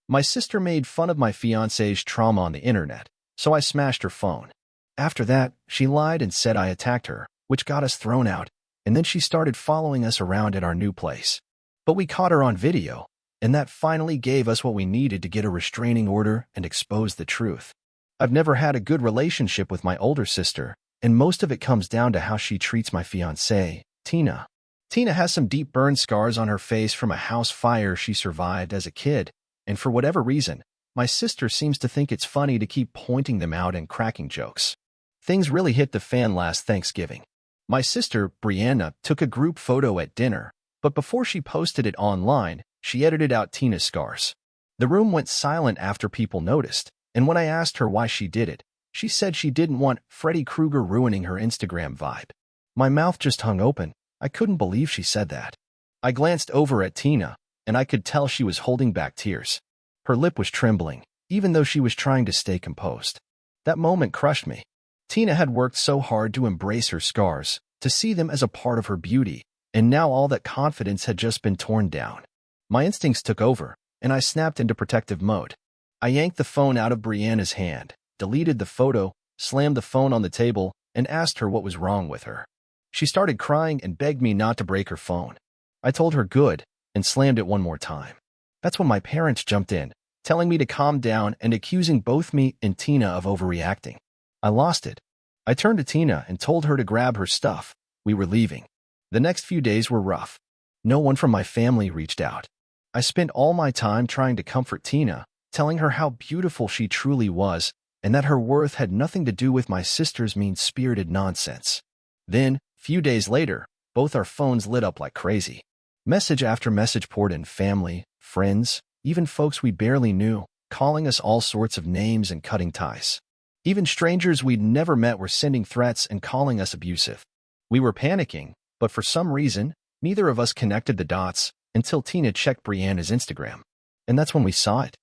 My sister made fun of my fiancé's trauma on the internet, so I smashed her phone. After that, she lied and said I attacked her, which got us thrown out, and then she started following us around at our new place. But we caught her on video, and that finally gave us what we needed to get a restraining order and expose the truth. I've never had a good relationship with my older sister, and most of it comes down to how she treats my fiancée, Tina. Tina has some deep burn scars on her face from a house fire she survived as a kid, and for whatever reason, my sister seems to think it's funny to keep pointing them out and cracking jokes. Things really hit the fan last Thanksgiving. My sister, Brianna, took a group photo at dinner, but before she posted it online, she edited out Tina's scars. The room went silent after people noticed, and when I asked her why she did it, she said she didn't want Freddy Krueger ruining her Instagram vibe. My mouth just hung open. I couldn't believe she said that. I glanced over at Tina, and I could tell she was holding back tears. Her lip was trembling, even though she was trying to stay composed. That moment crushed me. Tina had worked so hard to embrace her scars, to see them as a part of her beauty, and now all that confidence had just been torn down. My instincts took over, and I snapped into protective mode. I yanked the phone out of Brianna's hand, deleted the photo, slammed the phone on the table, and asked her what was wrong with her. She started crying and begged me not to break her phone. I told her good, and slammed it one more time. That's when my parents jumped in, telling me to calm down and accusing both me and Tina of overreacting. I lost it. I turned to Tina and told her to grab her stuff. We were leaving. The next few days were rough. No one from my family reached out. I spent all my time trying to comfort Tina, telling her how beautiful she truly was and that her worth had nothing to do with my sister's mean-spirited nonsense. Then, few days later, both our phones lit up like crazy. Message after message poured in: family, friends, even folks we barely knew, calling us all sorts of names and cutting ties. Even strangers we'd never met were sending threats and calling us abusive. We were panicking, but for some reason, neither of us connected the dots until Tina checked Brianna's Instagram. And that's when we saw it.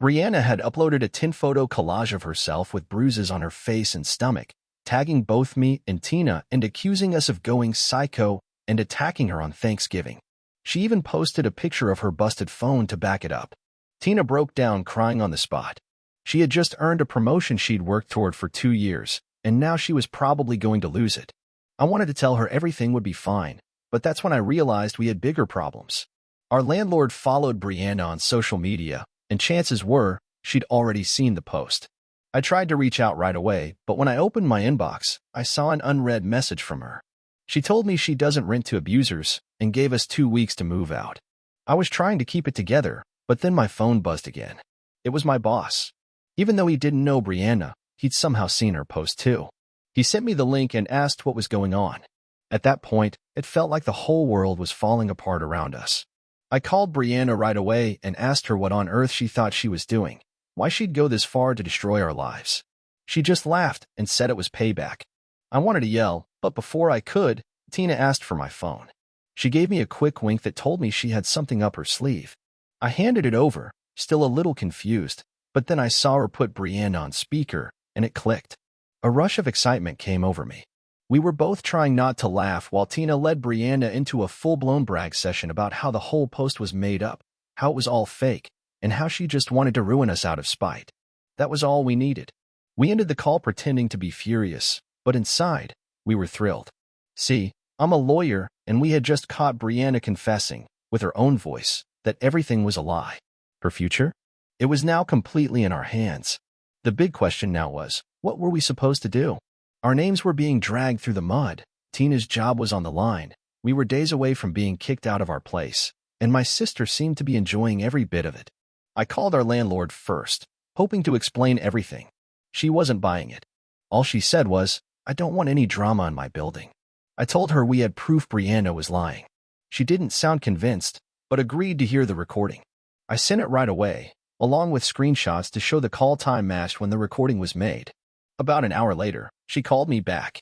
Brianna had uploaded a 10-photo collage of herself with bruises on her face and stomach, tagging both me and Tina and accusing us of going psycho and attacking her on Thanksgiving. She even posted a picture of her busted phone to back it up. Tina broke down crying on the spot. She had just earned a promotion she'd worked toward for 2 years, and now she was probably going to lose it. I wanted to tell her everything would be fine, but that's when I realized we had bigger problems. Our landlord followed Brianna on social media, and chances were she'd already seen the post. I tried to reach out right away, but when I opened my inbox, I saw an unread message from her. She told me she doesn't rent to abusers and gave us 2 weeks to move out. I was trying to keep it together, but then my phone buzzed again. It was my boss. Even though he didn't know Brianna, he'd somehow seen her post too. He sent me the link and asked what was going on. At that point, it felt like the whole world was falling apart around us. I called Brianna right away and asked her what on earth she thought she was doing, why she'd go this far to destroy our lives. She just laughed and said it was payback. I wanted to yell, but before I could, Tina asked for my phone. She gave me a quick wink that told me she had something up her sleeve. I handed it over, still a little confused, but then I saw her put Brianna on speaker, and it clicked. A rush of excitement came over me. We were both trying not to laugh while Tina led Brianna into a full-blown brag session about how the whole post was made up, how it was all fake, and how she just wanted to ruin us out of spite. That was all we needed. We ended the call pretending to be furious, but inside, we were thrilled. See, I'm a lawyer, and we had just caught Brianna confessing, with her own voice, that everything was a lie. Her future? It was now completely in our hands. The big question now was, what were we supposed to do? Our names were being dragged through the mud. Tina's job was on the line. We were days away from being kicked out of our place, and my sister seemed to be enjoying every bit of it. I called our landlord first, hoping to explain everything. She wasn't buying it. All she said was, "I don't want any drama in my building." I told her we had proof Brianna was lying. She didn't sound convinced, but agreed to hear the recording. I sent it right away, along with screenshots to show the call time matched when the recording was made. About an hour later, she called me back.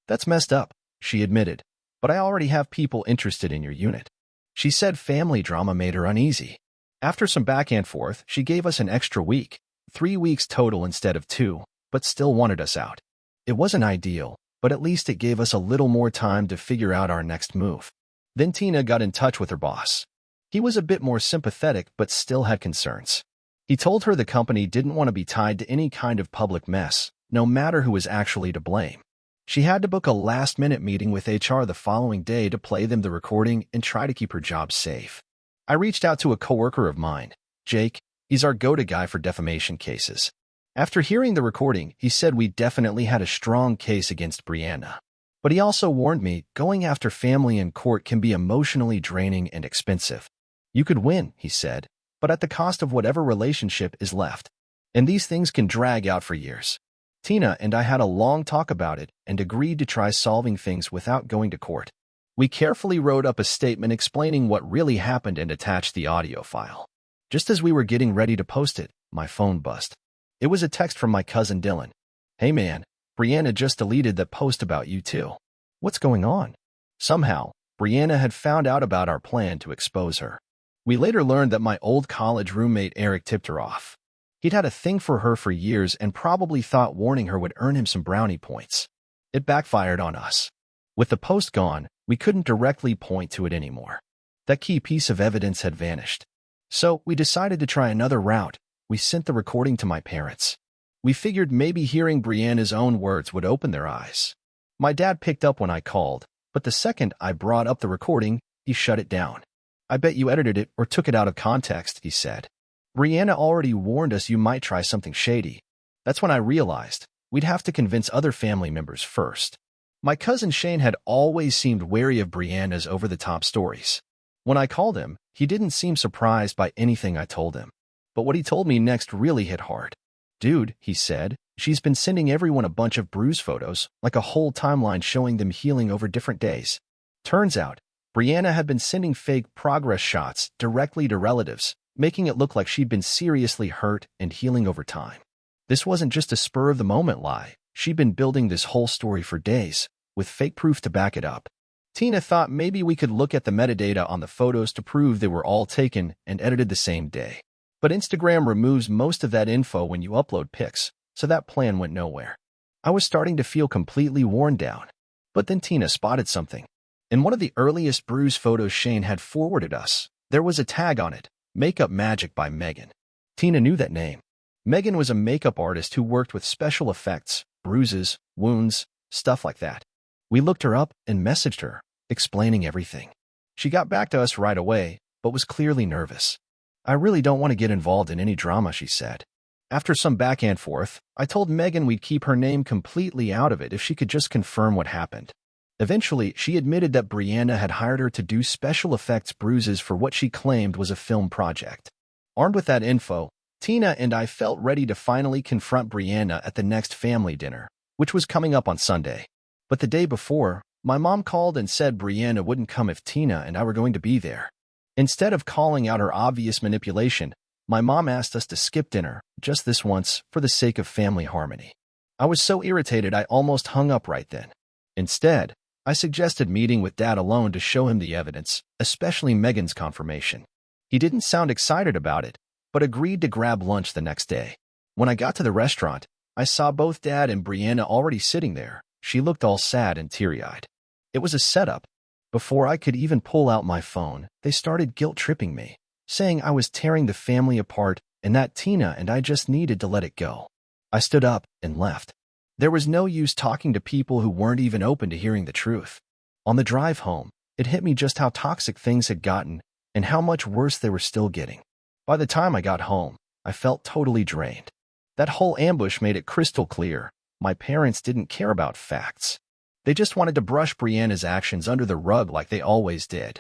"That's messed up," she admitted, "but I already have people interested in your unit." She said family drama made her uneasy. After some back and forth, she gave us an extra week, 3 weeks total instead of 2, but still wanted us out. It wasn't ideal, but at least it gave us a little more time to figure out our next move. Then Tina got in touch with her boss. He was a bit more sympathetic but still had concerns. He told her the company didn't want to be tied to any kind of public mess, no matter who was actually to blame. She had to book a last-minute meeting with HR the following day to play them the recording and try to keep her job safe. I reached out to a coworker of mine, Jake. He's our go-to guy for defamation cases. After hearing the recording, he said we definitely had a strong case against Brianna. But he also warned me going after family in court can be emotionally draining and expensive. You could win, he said, but at the cost of whatever relationship is left. And these things can drag out for years. Tina and I had a long talk about it and agreed to try solving things without going to court. We carefully wrote up a statement explaining what really happened and attached the audio file. Just as we were getting ready to post it, my phone buzzed. It was a text from my cousin Dylan. "Hey man, Brianna just deleted that post about you too. What's going on?" Somehow, Brianna had found out about our plan to expose her. We later learned that my old college roommate Eric tipped her off. He'd had a thing for her for years and probably thought warning her would earn him some brownie points. It backfired on us. With the post gone, we couldn't directly point to it anymore. That key piece of evidence had vanished. So we decided to try another route. We sent the recording to my parents. We figured maybe hearing Brianna's own words would open their eyes. My dad picked up when I called, but the second I brought up the recording, he shut it down. "I bet you edited it or took it out of context," he said. "Brianna already warned us you might try something shady." That's when I realized we'd have to convince other family members first. My cousin Shane had always seemed wary of Brianna's over-the-top stories. When I called him, he didn't seem surprised by anything I told him. But what he told me next really hit hard. "Dude," he said, "she's been sending everyone a bunch of bruise photos, like a whole timeline showing them healing over different days." Turns out, Brianna had been sending fake progress shots directly to relatives, making it look like she'd been seriously hurt and healing over time. This wasn't just a spur-of-the-moment lie. She'd been building this whole story for days, with fake proof to back it up. Tina thought maybe we could look at the metadata on the photos to prove they were all taken and edited the same day. But Instagram removes most of that info when you upload pics, so that plan went nowhere. I was starting to feel completely worn down. But then Tina spotted something. In one of the earliest bruise photos Shane had forwarded us, there was a tag on it, "Makeup Magic by Megan." Tina knew that name. Megan was a makeup artist who worked with special effects, bruises, wounds, stuff like that. We looked her up and messaged her, explaining everything. She got back to us right away, but was clearly nervous. "I really don't want to get involved in any drama," she said. After some back and forth, I told Megan we'd keep her name completely out of it if she could just confirm what happened. Eventually, she admitted that Brianna had hired her to do special effects bruises for what she claimed was a film project. Armed with that info, Tina and I felt ready to finally confront Brianna at the next family dinner, which was coming up on Sunday. But the day before, my mom called and said Brianna wouldn't come if Tina and I were going to be there. Instead of calling out her obvious manipulation, my mom asked us to skip dinner, just this once, for the sake of family harmony. I was so irritated I almost hung up right then. Instead, I suggested meeting with Dad alone to show him the evidence, especially Megan's confirmation. He didn't sound excited about it, but agreed to grab lunch the next day. When I got to the restaurant, I saw both Dad and Brianna already sitting there. She looked all sad and teary-eyed. It was a setup. Before I could even pull out my phone, they started guilt-tripping me, saying I was tearing the family apart and that Tina and I just needed to let it go. I stood up and left. There was no use talking to people who weren't even open to hearing the truth. On the drive home, it hit me just how toxic things had gotten and how much worse they were still getting. By the time I got home, I felt totally drained. That whole ambush made it crystal clear. My parents didn't care about facts. They just wanted to brush Brianna's actions under the rug like they always did.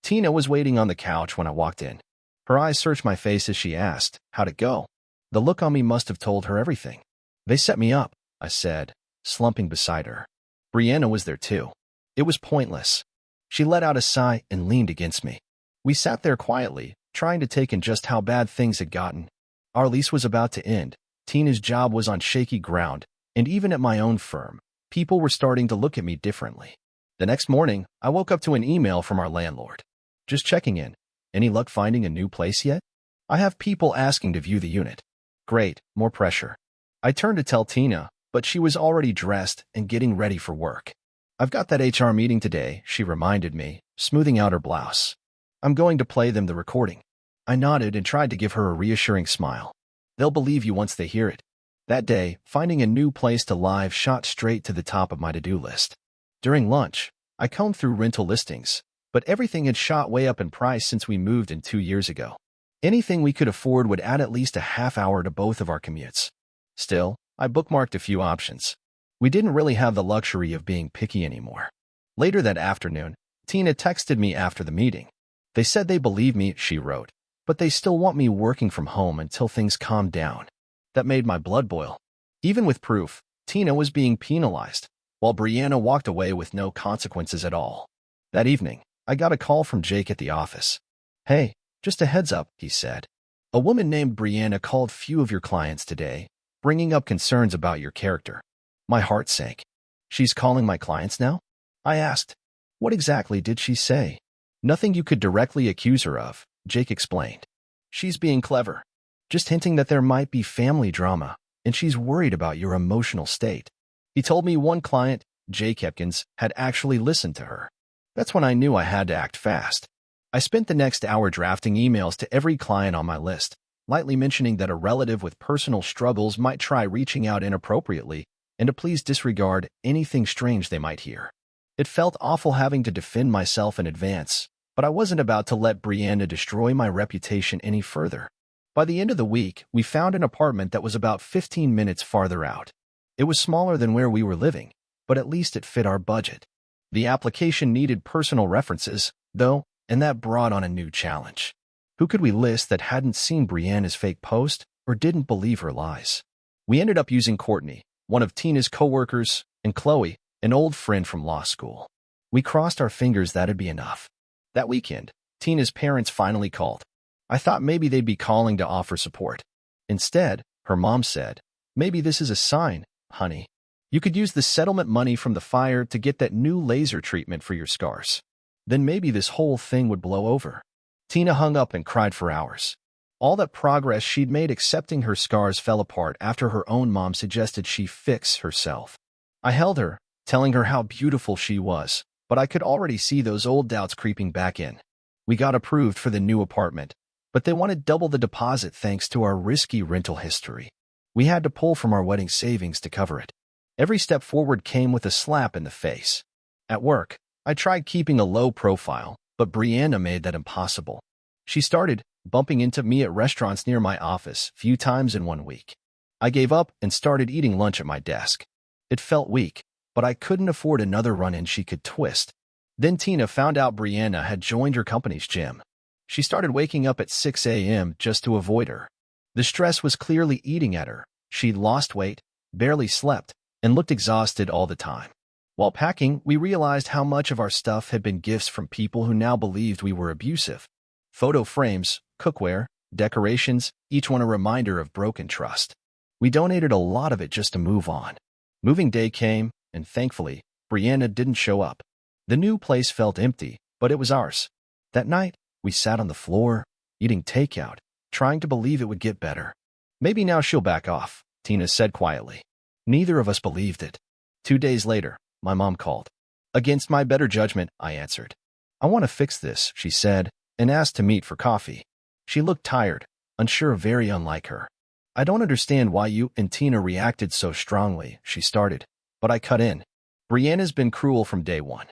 Tina was waiting on the couch when I walked in. Her eyes searched my face as she asked, "How'd it go?" The look on me must have told her everything. "They set me up," I said, slumping beside her. Brianna was there too. It was pointless. She let out a sigh and leaned against me. We sat there quietly, trying to take in just how bad things had gotten. Our lease was about to end. Tina's job was on shaky ground, and even at my own firm, people were starting to look at me differently. The next morning, I woke up to an email from our landlord. "Just checking in. Any luck finding a new place yet? I have people asking to view the unit." Great, more pressure. I turned to tell Tina, but she was already dressed and getting ready for work. "I've got that HR meeting today," she reminded me, smoothing out her blouse. "I'm going to play them the recording." I nodded and tried to give her a reassuring smile. They'll believe you once they hear it. That day, finding a new place to live shot straight to the top of my to-do list. During lunch, I combed through rental listings, but everything had shot way up in price since we moved in 2 years ago. Anything we could afford would add at least a half hour to both of our commutes. Still, I bookmarked a few options. We didn't really have the luxury of being picky anymore. Later that afternoon, Tina texted me after the meeting. They said they believe me, she wrote, but they still want me working from home until things calm down. That made my blood boil. Even with proof, Tina was being penalized, while Brianna walked away with no consequences at all. That evening, I got a call from Jake at the office. Hey, just a heads up, he said. A woman named Brianna called few of your clients today, bringing up concerns about your character. My heart sank. She's calling my clients now? I asked. What exactly did she say? Nothing you could directly accuse her of, Jake explained. She's being clever, just hinting that there might be family drama, and she's worried about your emotional state. He told me one client, Jake Hepkins, had actually listened to her. That's when I knew I had to act fast. I spent the next hour drafting emails to every client on my list, lightly mentioning that a relative with personal struggles might try reaching out inappropriately, and to please disregard anything strange they might hear. It felt awful having to defend myself in advance, but I wasn't about to let Brianna destroy my reputation any further. By the end of the week, we found an apartment that was about 15 minutes farther out. It was smaller than where we were living, but at least it fit our budget. The application needed personal references, though, and that brought on a new challenge. Who could we list that hadn't seen Brianna's fake post or didn't believe her lies? We ended up using Courtney, one of Tina's coworkers, and Chloe, an old friend from law school. We crossed our fingers that'd be enough. That weekend, Tina's parents finally called. I thought maybe they'd be calling to offer support. Instead, her mom said, "Maybe this is a sign, honey. You could use the settlement money from the fire to get that new laser treatment for your scars. Then maybe this whole thing would blow over." Tina hung up and cried for hours. All that progress she'd made accepting her scars fell apart after her own mom suggested she fix herself. I held her, telling her how beautiful she was, but I could already see those old doubts creeping back in. We got approved for the new apartment, but they wanted double the deposit thanks to our risky rental history. We had to pull from our wedding savings to cover it. Every step forward came with a slap in the face. At work, I tried keeping a low profile, but Brianna made that impossible. She started bumping into me at restaurants near my office few times in 1 week. I gave up and started eating lunch at my desk. It felt weak, but I couldn't afford another run-in she could twist. Then Tina found out Brianna had joined her company's gym. She started waking up at 6 a.m. just to avoid her. The stress was clearly eating at her. She'd lost weight, barely slept, and looked exhausted all the time. While packing, we realized how much of our stuff had been gifts from people who now believed we were abusive. Photo frames, cookware, decorations, each one a reminder of broken trust. We donated a lot of it just to move on. Moving day came, and thankfully, Brianna didn't show up. The new place felt empty, but it was ours. That night, we sat on the floor, eating takeout, trying to believe it would get better. Maybe now she'll back off, Tina said quietly. Neither of us believed it. 2 days later, my mom called. Against my better judgment, I answered. I want to fix this, she said, and asked to meet for coffee. She looked tired, unsure, very unlike her. I don't understand why you and Tina reacted so strongly, she started, but I cut in. Brianna's been cruel from day one.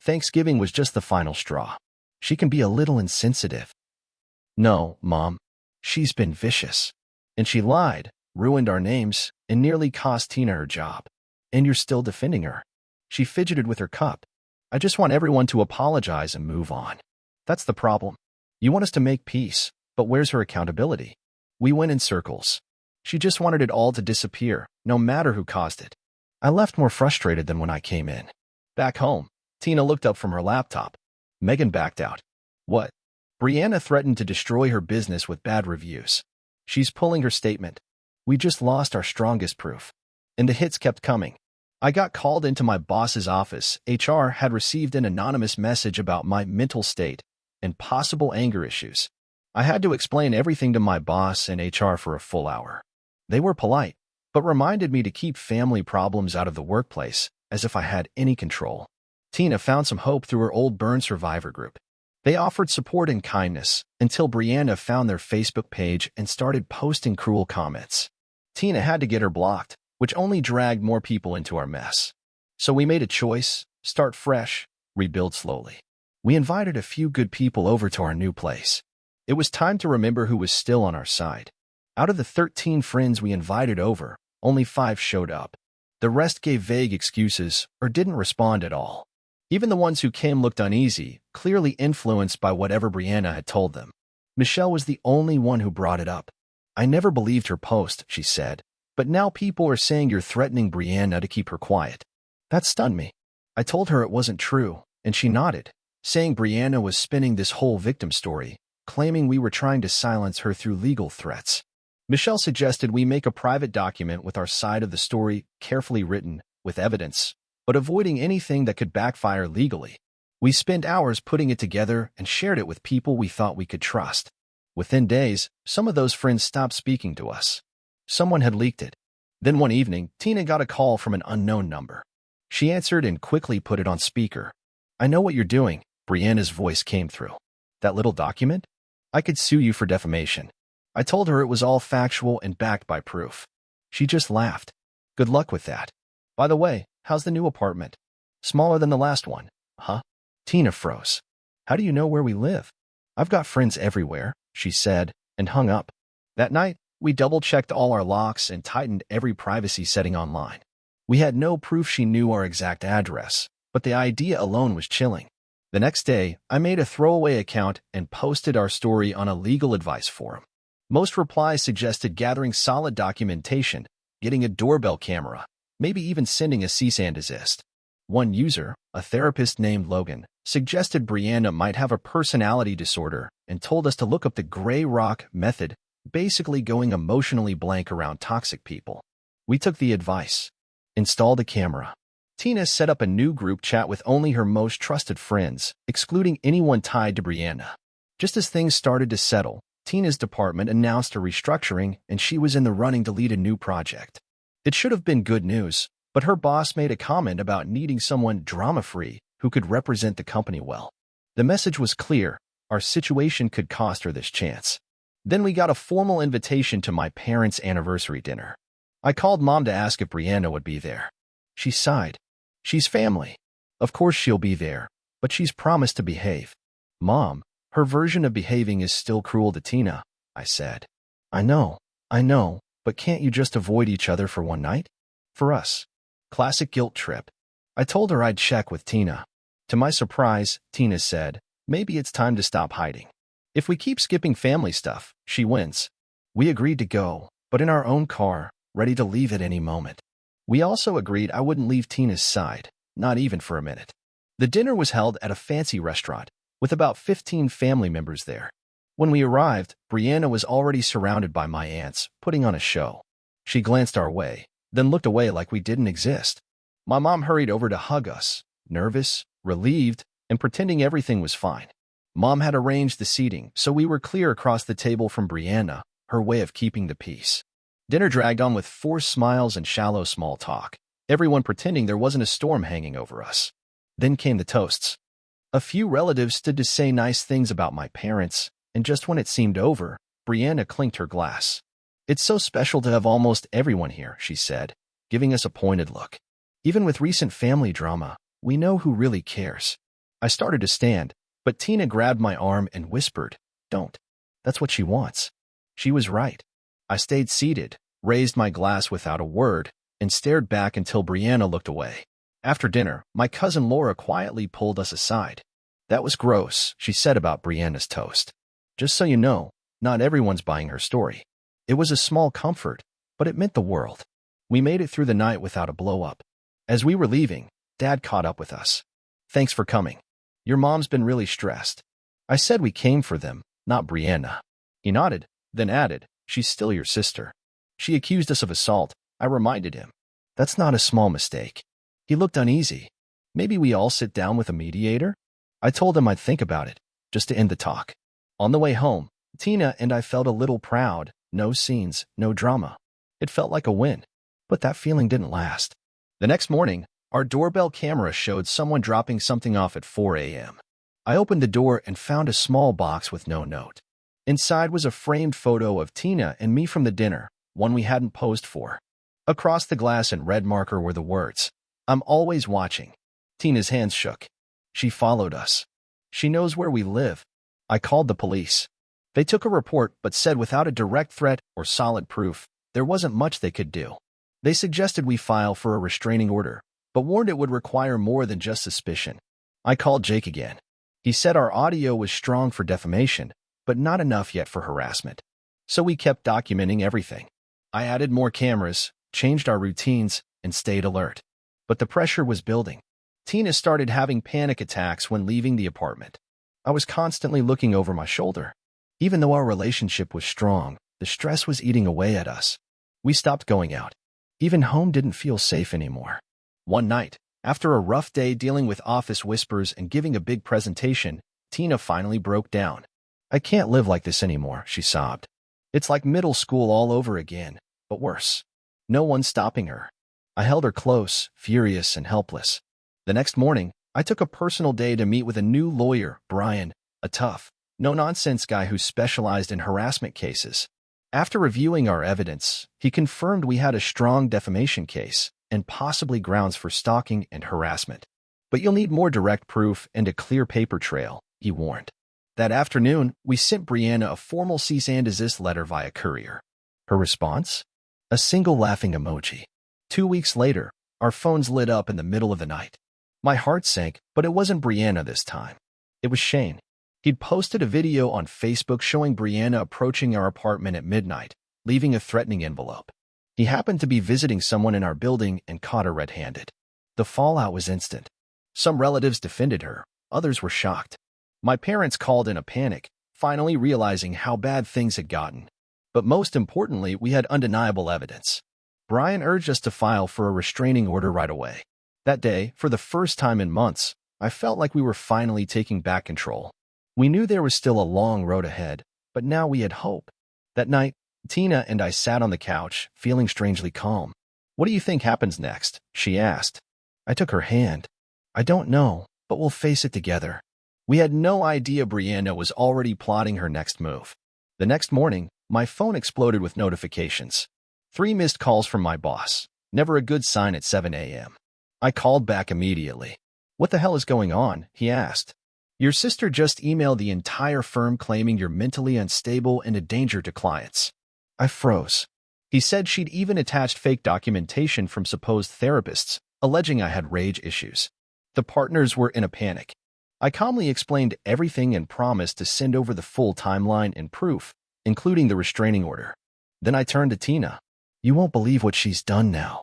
Thanksgiving was just the final straw. She can be a little insensitive. No, Mom. She's been vicious. And she lied, ruined our names, and nearly cost Tina her job. And you're still defending her. She fidgeted with her cup. I just want everyone to apologize and move on. That's the problem. You want us to make peace, but where's her accountability? We went in circles. She just wanted it all to disappear, no matter who caused it. I left more frustrated than when I came in. Back home, Tina looked up from her laptop. Megan backed out. What? Brianna threatened to destroy her business with bad reviews. She's pulling her statement. We just lost our strongest proof. And the hits kept coming. I got called into my boss's office. HR had received an anonymous message about my mental state and possible anger issues. I had to explain everything to my boss and HR for a full hour. They were polite, but reminded me to keep family problems out of the workplace, as if I had any control. Tina found some hope through her old burn survivor group. They offered support and kindness until Brianna found their Facebook page and started posting cruel comments. Tina had to get her blocked, which only dragged more people into our mess. So we made a choice: start fresh, rebuild slowly. We invited a few good people over to our new place. It was time to remember who was still on our side. Out of the 13 friends we invited over, only 5 showed up. The rest gave vague excuses or didn't respond at all. Even the ones who came looked uneasy, clearly influenced by whatever Brianna had told them. Michelle was the only one who brought it up. "I never believed her post," she said, "but now people are saying you're threatening Brianna to keep her quiet." That stunned me. I told her it wasn't true, and she nodded, saying Brianna was spinning this whole victim story, claiming we were trying to silence her through legal threats. Michelle suggested we make a private document with our side of the story, carefully written, with evidence, but avoiding anything that could backfire legally. We spent hours putting it together and shared it with people we thought we could trust. Within days, some of those friends stopped speaking to us. Someone had leaked it. Then one evening, Tina got a call from an unknown number. She answered and quickly put it on speaker. "I know what you're doing," Brianna's voice came through. "That little document? I could sue you for defamation." I told her it was all factual and backed by proof. She just laughed. "Good luck with that. By the way, how's the new apartment? Smaller than the last one, huh?" Tina froze. "How do you know where we live?" "I've got friends everywhere," she said, and hung up. That night, we double-checked all our locks and tightened every privacy setting online. We had no proof she knew our exact address, but the idea alone was chilling. The next day, I made a throwaway account and posted our story on a legal advice forum. Most replies suggested gathering solid documentation, getting a doorbell camera, maybe even sending a cease and desist. One user, a therapist named Logan, suggested Brianna might have a personality disorder and told us to look up the gray rock method, basically going emotionally blank around toxic people. We took the advice. Installed a camera. Tina set up a new group chat with only her most trusted friends, excluding anyone tied to Brianna. Just as things started to settle, Tina's department announced a restructuring and she was in the running to lead a new project. It should have been good news, but her boss made a comment about needing someone drama-free who could represent the company well. The message was clear: our situation could cost her this chance. Then we got a formal invitation to my parents' anniversary dinner. I called Mom to ask if Brianna would be there. She sighed. "She's family. Of course she'll be there, but she's promised to behave." "Mom, her version of behaving is still cruel to Tina," I said. I know, but can't you just avoid each other for one night?" "For us." Classic guilt trip. I told her I'd check with Tina. To my surprise, Tina said, "Maybe it's time to stop hiding. If we keep skipping family stuff, she wins." We agreed to go, but in our own car, ready to leave at any moment. We also agreed I wouldn't leave Tina's side, not even for a minute. The dinner was held at a fancy restaurant, with about 15 family members there. When we arrived, Brianna was already surrounded by my aunts, putting on a show. She glanced our way, then looked away like we didn't exist. My mom hurried over to hug us, nervous, relieved, and pretending everything was fine. Mom had arranged the seating, so we were clear across the table from Brianna, her way of keeping the peace. Dinner dragged on with forced smiles and shallow small talk, everyone pretending there wasn't a storm hanging over us. Then came the toasts. A few relatives stood to say nice things about my parents, and just when it seemed over, Brianna clinked her glass. "It's so special to have almost everyone here," she said, giving us a pointed look. "Even with recent family drama, we know who really cares." I started to stand, but Tina grabbed my arm and whispered, "Don't. That's what she wants." She was right. I stayed seated, raised my glass without a word, and stared back until Brianna looked away. After dinner, my cousin Laura quietly pulled us aside. "That was gross," she said about Brianna's toast. "Just so you know, not everyone's buying her story." It was a small comfort, but it meant the world. We made it through the night without a blow-up. As we were leaving, Dad caught up with us. "Thanks for coming. Your mom's been really stressed." I said we came for them, not Brianna. He nodded, then added, "She's still your sister." "She accused us of assault," I reminded him. "That's not a small mistake." He looked uneasy. "Maybe we all sit down with a mediator?" I told him I'd think about it, just to end the talk. On the way home, Tina and I felt a little proud. No scenes, no drama. It felt like a win. But that feeling didn't last. The next morning, our doorbell camera showed someone dropping something off at 4 a.m. I opened the door and found a small box with no note. Inside was a framed photo of Tina and me from the dinner, one we hadn't posed for. Across the glass in red marker were the words, "I'm always watching." Tina's hands shook. She followed us. She knows where we live. I called the police. They took a report but said without a direct threat or solid proof, there wasn't much they could do. They suggested we file for a restraining order, but warned it would require more than just suspicion. I called Jake again. He said our audio was strong for defamation, but not enough yet for harassment. So we kept documenting everything. I added more cameras, changed our routines, and stayed alert. But the pressure was building. Tina started having panic attacks when leaving the apartment. I was constantly looking over my shoulder. Even though our relationship was strong, the stress was eating away at us. We stopped going out. Even home didn't feel safe anymore. One night, after a rough day dealing with office whispers and giving a big presentation, Tina finally broke down. "I can't live like this anymore," she sobbed. "It's like middle school all over again, but worse." No one stopping her. I held her close, furious and helpless. The next morning, I took a personal day to meet with a new lawyer, Brian, a tough, no-nonsense guy who specialized in harassment cases. After reviewing our evidence, he confirmed we had a strong defamation case and possibly grounds for stalking and harassment. "But you'll need more direct proof and a clear paper trail," he warned. That afternoon, we sent Brianna a formal cease and desist letter via courier. Her response? A single laughing emoji. 2 weeks later, our phones lit up in the middle of the night. My heart sank, but it wasn't Brianna this time. It was Shane. He'd posted a video on Facebook showing Brianna approaching our apartment at midnight, leaving a threatening envelope. He happened to be visiting someone in our building and caught her red-handed. The fallout was instant. Some relatives defended her, others were shocked. My parents called in a panic, finally realizing how bad things had gotten. But most importantly, we had undeniable evidence. Brian urged us to file for a restraining order right away. That day, for the first time in months, I felt like we were finally taking back control. We knew there was still a long road ahead, but now we had hope. That night, Tina and I sat on the couch, feeling strangely calm. "What do you think happens next?" she asked. I took her hand. "I don't know, but we'll face it together." We had no idea Brianna was already plotting her next move. The next morning, my phone exploded with notifications. 3 missed calls from my boss. Never a good sign at 7 a.m. I called back immediately. "What the hell is going on?" he asked. "Your sister just emailed the entire firm claiming you're mentally unstable and a danger to clients." I froze. He said she'd even attached fake documentation from supposed therapists, alleging I had rage issues. The partners were in a panic. I calmly explained everything and promised to send over the full timeline and proof, including the restraining order. Then I turned to Tina. "You won't believe what she's done now."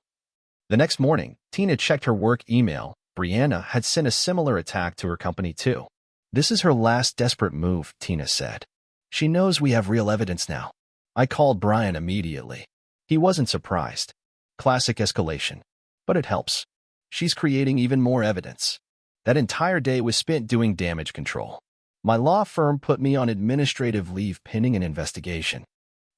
The next morning, Tina checked her work email. Brianna had sent a similar attack to her company too. "This is her last desperate move," Tina said. "She knows we have real evidence now." I called Brian immediately. He wasn't surprised. Classic escalation. But it helps. She's creating even more evidence. That entire day was spent doing damage control. My law firm put me on administrative leave pending an investigation.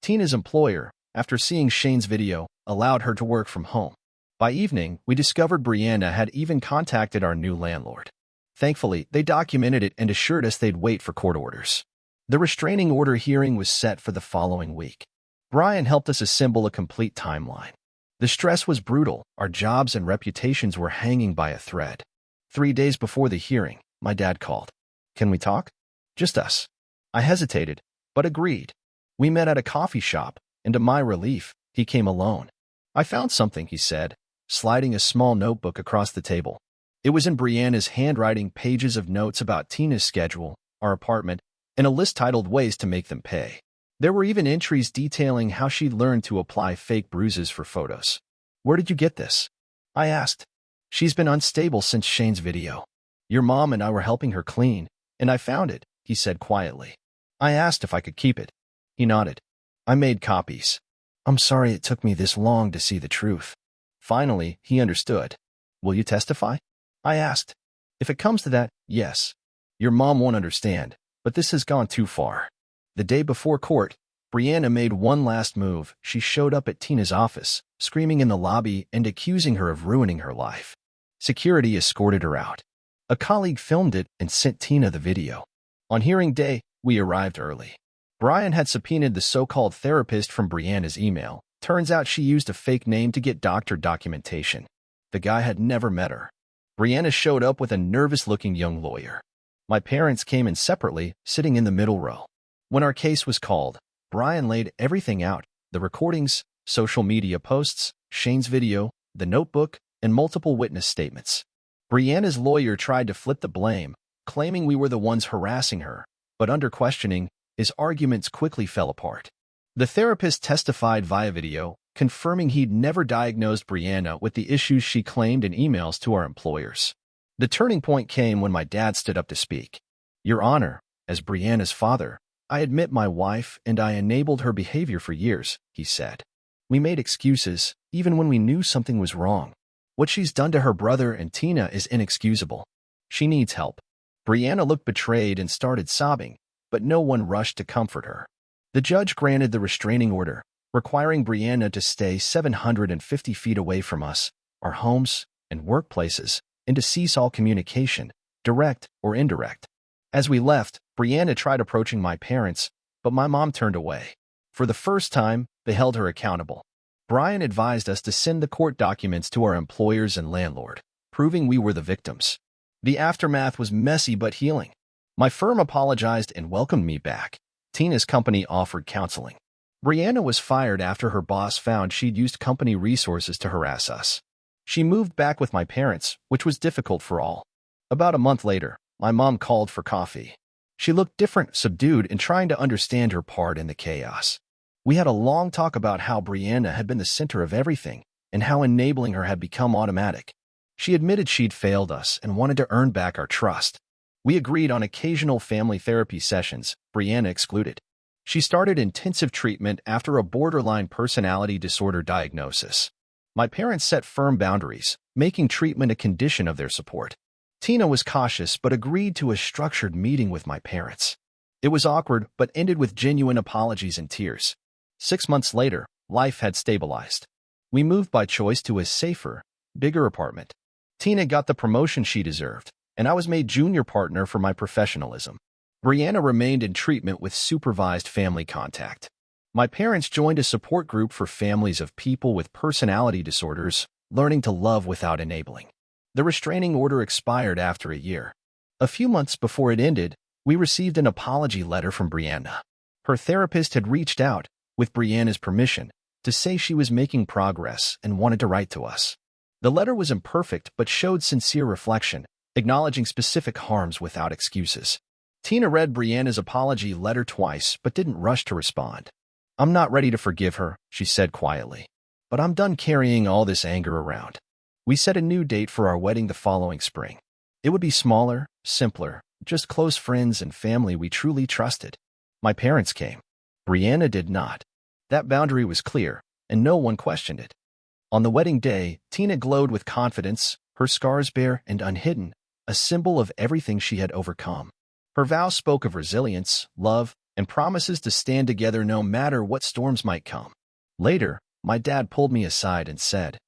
Tina's employer, after seeing Shane's video, allowed her to work from home. By evening, we discovered Brianna had even contacted our new landlord. Thankfully, they documented it and assured us they'd wait for court orders. The restraining order hearing was set for the following week. Brian helped us assemble a complete timeline. The stress was brutal. Our jobs and reputations were hanging by a thread. 3 days before the hearing, my dad called. "Can we talk?" "Just us." I hesitated, but agreed. We met at a coffee shop, and to my relief, he came alone. "I found something," he said, sliding a small notebook across the table. It was in Brianna's handwriting, pages of notes about Tina's schedule, our apartment, and a list titled "Ways to Make Them Pay." There were even entries detailing how she'd learned to apply fake bruises for photos. "Where did you get this?" I asked. "She's been unstable since Shane's video. Your mom and I were helping her clean, and I found it," he said quietly. I asked if I could keep it. He nodded. "I made copies. I'm sorry it took me this long to see the truth." Finally, he understood. "Will you testify?" I asked. "If it comes to that, yes. Your mom won't understand, but this has gone too far." The day before court, Brianna made one last move. She showed up at Tina's office, screaming in the lobby and accusing her of ruining her life. Security escorted her out. A colleague filmed it and sent Tina the video. On hearing day, we arrived early. Brian had subpoenaed the so-called therapist from Brianna's email. Turns out she used a fake name to get doctor documentation. The guy had never met her. Brianna showed up with a nervous-looking young lawyer. My parents came in separately, sitting in the middle row. When our case was called, Brian laid everything out: the recordings, social media posts, Shane's video, the notebook, and multiple witness statements. Brianna's lawyer tried to flip the blame, claiming we were the ones harassing her, but under questioning, his arguments quickly fell apart. The therapist testified via video, confirming he'd never diagnosed Brianna with the issues she claimed in emails to our employers. The turning point came when my dad stood up to speak. "Your Honor, as Brianna's father, I admit my wife and I enabled her behavior for years," he said. "We made excuses, even when we knew something was wrong. What she's done to her brother and Tina is inexcusable. She needs help." Brianna looked betrayed and started sobbing, but no one rushed to comfort her. The judge granted the restraining order, requiring Brianna to stay 750 feet away from us, our homes, and workplaces, and to cease all communication, direct or indirect. As we left, Brianna tried approaching my parents, but my mom turned away. For the first time, they held her accountable. Brian advised us to send the court documents to our employers and landlord, proving we were the victims. The aftermath was messy but healing. My firm apologized and welcomed me back. Tina's company offered counseling. Brianna was fired after her boss found she'd used company resources to harass us. She moved back with my parents, which was difficult for all. About a month later, my mom called for coffee. She looked different, subdued, and trying to understand her part in the chaos. We had a long talk about how Brianna had been the center of everything and how enabling her had become automatic. She admitted she'd failed us and wanted to earn back our trust. We agreed on occasional family therapy sessions, Brianna excluded. She started intensive treatment after a borderline personality disorder diagnosis. My parents set firm boundaries, making treatment a condition of their support. Tina was cautious but agreed to a structured meeting with my parents. It was awkward but ended with genuine apologies and tears. 6 months later, life had stabilized. We moved by choice to a safer, bigger apartment. Tina got the promotion she deserved, and I was made junior partner for my professionalism. Brianna remained in treatment with supervised family contact. My parents joined a support group for families of people with personality disorders, learning to love without enabling. The restraining order expired after a year. A few months before it ended, we received an apology letter from Brianna. Her therapist had reached out, with Brianna's permission, to say she was making progress and wanted to write to us. The letter was imperfect but showed sincere reflection, acknowledging specific harms without excuses. Tina read Brianna's apology letter twice but didn't rush to respond. "I'm not ready to forgive her," she said quietly. "But I'm done carrying all this anger around." We set a new date for our wedding the following spring. It would be smaller, simpler, just close friends and family we truly trusted. My parents came. Brianna did not. That boundary was clear, and no one questioned it. On the wedding day, Tina glowed with confidence, her scars bare and unhidden, a symbol of everything she had overcome. Her vows spoke of resilience, love, and promises to stand together no matter what storms might come. Later, my dad pulled me aside and said,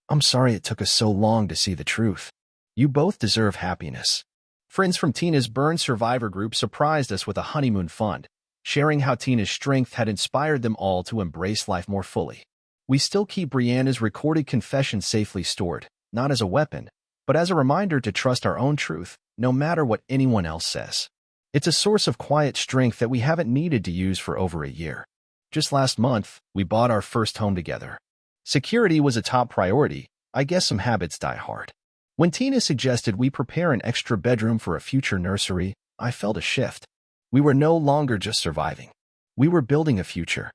"I'm sorry it took us so long to see the truth. You both deserve happiness." Friends from Tina's burn survivor group surprised us with a honeymoon fund, sharing how Tina's strength had inspired them all to embrace life more fully. We still keep Brianna's recorded confession safely stored, not as a weapon, but as a reminder to trust our own truth, no matter what anyone else says. It's a source of quiet strength that we haven't needed to use for over a year. Just last month, we bought our first home together. Security was a top priority. I guess some habits die hard. When Tina suggested we prepare an extra bedroom for a future nursery, I felt a shift. We were no longer just surviving. We were building a future.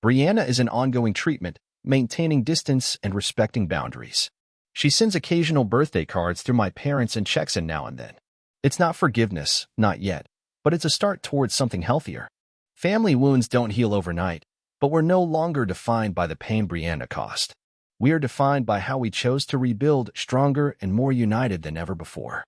Brianna is in ongoing treatment, maintaining distance and respecting boundaries. She sends occasional birthday cards through my parents and checks in now and then. It's not forgiveness, not yet, but it's a start towards something healthier. Family wounds don't heal overnight, but we're no longer defined by the pain Brianna caused. We are defined by how we chose to rebuild stronger and more united than ever before.